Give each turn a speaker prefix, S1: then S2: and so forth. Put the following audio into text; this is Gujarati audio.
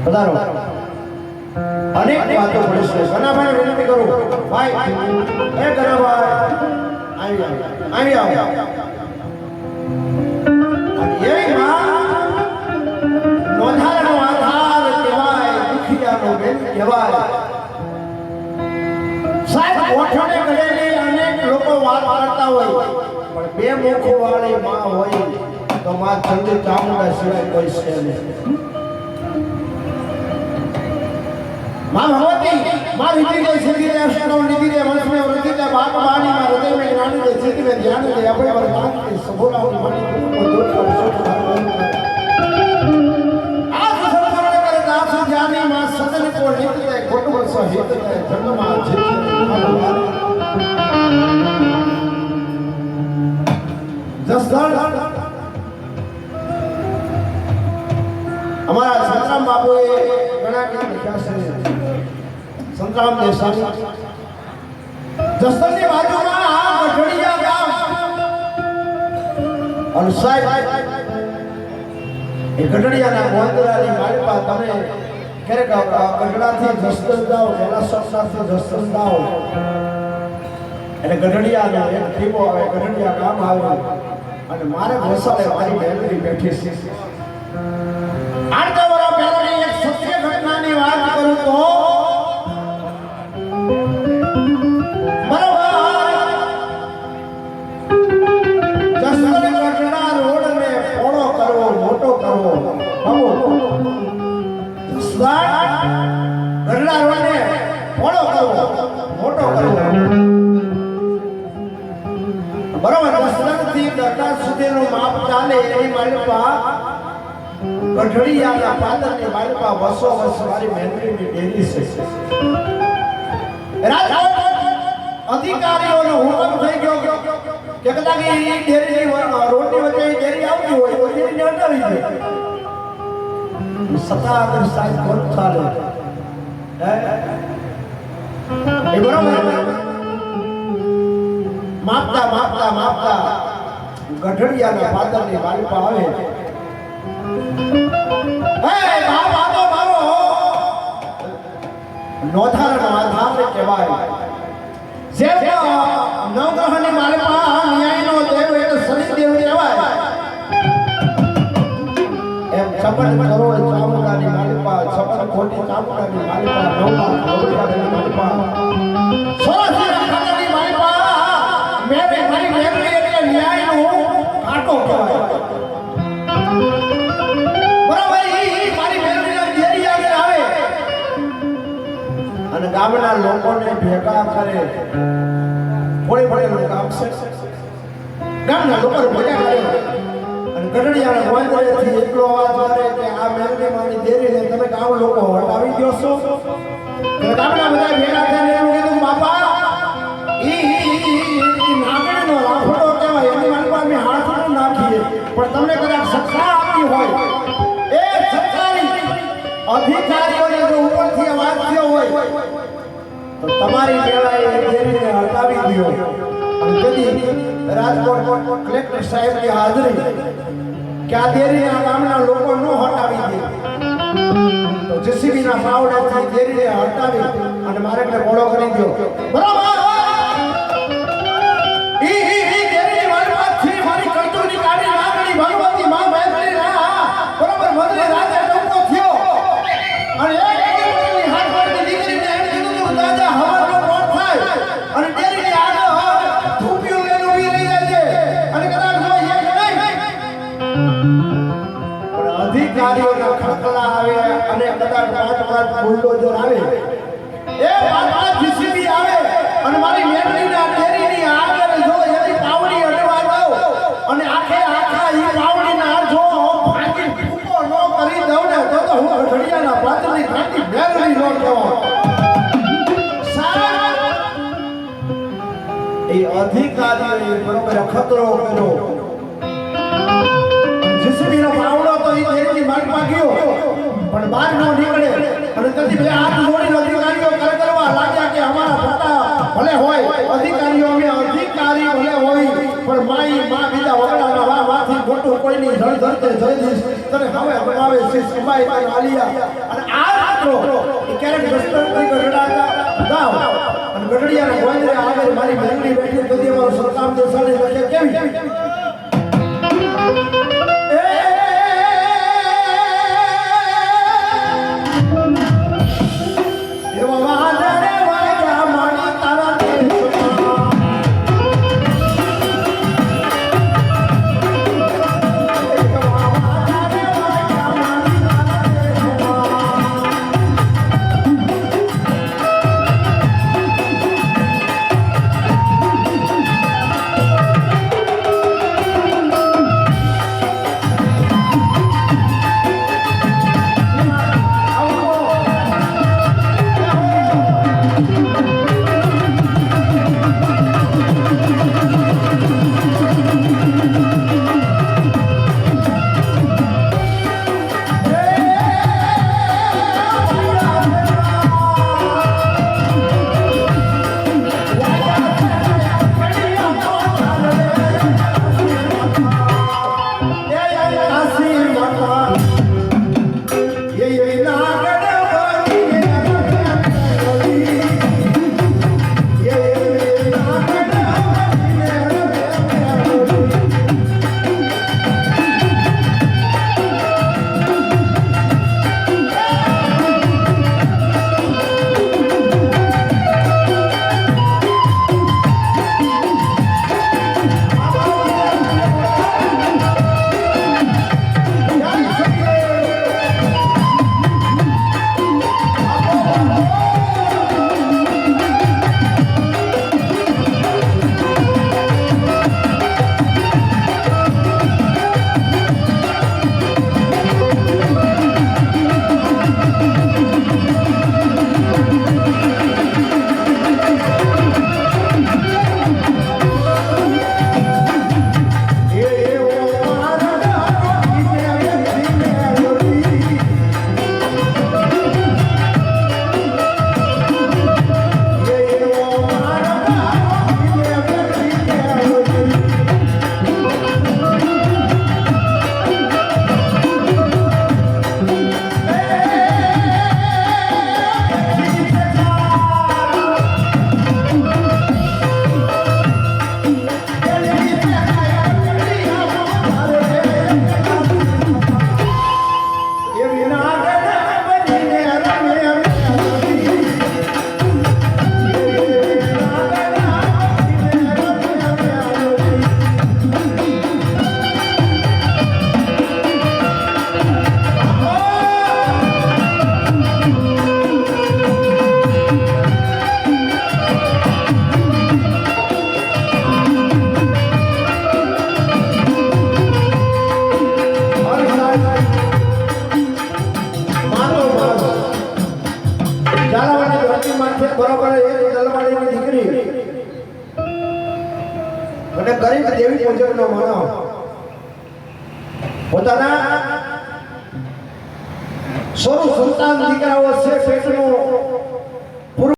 S1: પધારો. અનેક વાતો પડી છે. ગણાભાઈ વિનંતી કરું ભાઈ, એ ગણાભાઈ આવી આવો. અને એ નોંધારનો આધાર કહેવાય, દુખિયાનો બેન કહેવાય. સાહેબ ઓઠોને કરેલી અનેક લોકો વાત કરતા હોય, પણ બે મુખો વાળી માં હોય તો માં ચંદ્ર ચામુંડા સિવાય કોઈ છે નહીં. मां भगवती मां विधि दे सिद्धि दे अष्टो निधि दे वंश में वृद्धि दे बाप बाणी में हृदय में ज्ञान दे सिद्धि में ध्यान दे अभय वरदान दे सबोला की मणि को दूर कर सुख आज संसार कर दास जानी मां सदन को हित दे कुटुंब सहित दे जन्म मां जित जसदल हमारा संतराम बाबूए घणा के लिखा છે. संतराम देसाई जसदलની બાજુમાં આ ગઢડિયા ગામ અને સાહેબ એ ગઢડિયાના મોંદરાની માલપા તમે ક્યારેક ગઢડાથી જસદલ જાઓ, એના સપનાથી જસદલ જાઓ એટલે ગઢડિયાનો એક ટીપો આવે, ગઢડિયા ગામ આવે અને મારે ઘોસાળે મારી બેનરી બેઠી છે. 8 વર્ષ પહેલાની એક સત્ય ઘટનાની વાત કરું તો ગઢડિયાના પાદરની માલપા વસો વસ વાળી મેંદરીની ડેરી છે. અધિકારીઓનો હુકમ થઈ ગયો કે કદાચ એ ડેરીની રોડની વચ્ચે ડેરી આવતી હોય તો ડેરીને હટાવી દે. સત્તાગર સાહેબ કોણ ચાલે એ બરોબર માપતા માપતા માપતા ગઢડિયાના પાદરની માલપા આવે. નોંધારનો આધાર કહેવાય. જે નવગ્રહની માલપા ન્યાયનો દેવ એટલે શનિદેવ કહેવાય. એમ 56 કરોડ ચામુંડાની માલપા, 56 કોટી ચામુંડાની માલપા, 9 લાખ કરોડિયાની માલપા, 16 ખાતાની માલપા મેરે મારી મેરે એટલે ન્યાયનો કાંટો કહેવાય. અને ગામના લોકોને ભેગા કરે. થોડી થોડી ગામ છે, ગામના લોકો ભેગા કરે અને ગઢડિયાના મોંદરેથી એટલો અવાજ કરે કે આ મેરડીમાંની દેરીને તમે ગામ લોકો હટાવી દો છો. ગામના બધા ભેગા થઈને એવું કીધું, બાપા ઈ નાગણીનો રાફડો કહેવાય, એની માલપા અમે હાથ ન નાખીએ, પણ તમને કદાચ સત્તા આપી હોય એ સરકારી અધિકારીઓને જો ઉપરથી અવાજ થયો હોય તો તમારી વેળાએ દેરીને હટાવી દો. અને તેથી રાજકોટ કલેક્ટર સાહેબની હાજરી કે આ દેરીને આ ગામના લોકો ન હટાવી દે તો જેસીબીના પાવડાથી દેરીને હટાવી અને મારે મોડો કરી દો. બરાબર દેરીની વાતથી મારી કળતુની કાઢી નાગણી ભગવતી માં બેસી રહ્યા. બરાબર મદરી રાજા ડોકો થયો અને એક હાથની દીકરીને એમ કીધું દાદા હવાનો કોટ થાય અને ડેરીની આગળ ધૂપિયું લઈને ઊભી રહી જાય છે અને કદાચ જો એક નહીં પણ અધિકારીઓના ખડકલા આવે અને કદાચ 5 બુલડોઝર આવે, એ 5 જીસીબી આવે અને મારી મેરડીના ડેરીની આગળ જો એની પાવડી અડવા દઉં અને આખે આખા ઈ પાવડીના જો ભાગી ફૂકો ન કરી દઉં ને તો હું ગઢડિયાના પાદરની ખાટી મેરડી નો કહેવાય. એ અધિકારીઓએ બરોબર ખતરો કર્યો. જીસીબીનો પાવડો તો એ દેશની માલપા ગયો પણ બહાર ન નીકળે અને તેથી બે હાથ જોડીને અધિકારીઓ કરવા લાગ્યા કે અમારા પટ્ટા ભલે હોય અધિકારીઓ અમે અધિકારી ભલે હોય પણ માઈ માં બીજા વગડાના વાથી ખોટું કોઈ કોઈની ધડ ધરતે જયદીશ તને હવે બનાવે છે સબાઈ તને આલિયા અને આ મિત્રો એ ક્યારેક દસ્તરથી ગઢડાતા ગાવ અને ગઢડિયાના ગોંદરે આગળ મારી મેંગડી બેઠી તો તે મારો સરકામ દેસાણી લખે કેવી અને ગરીબ દેવી પૂજકનો માનવ પોતાના સોનું સંતાન દીકરાઓ છે પેટનું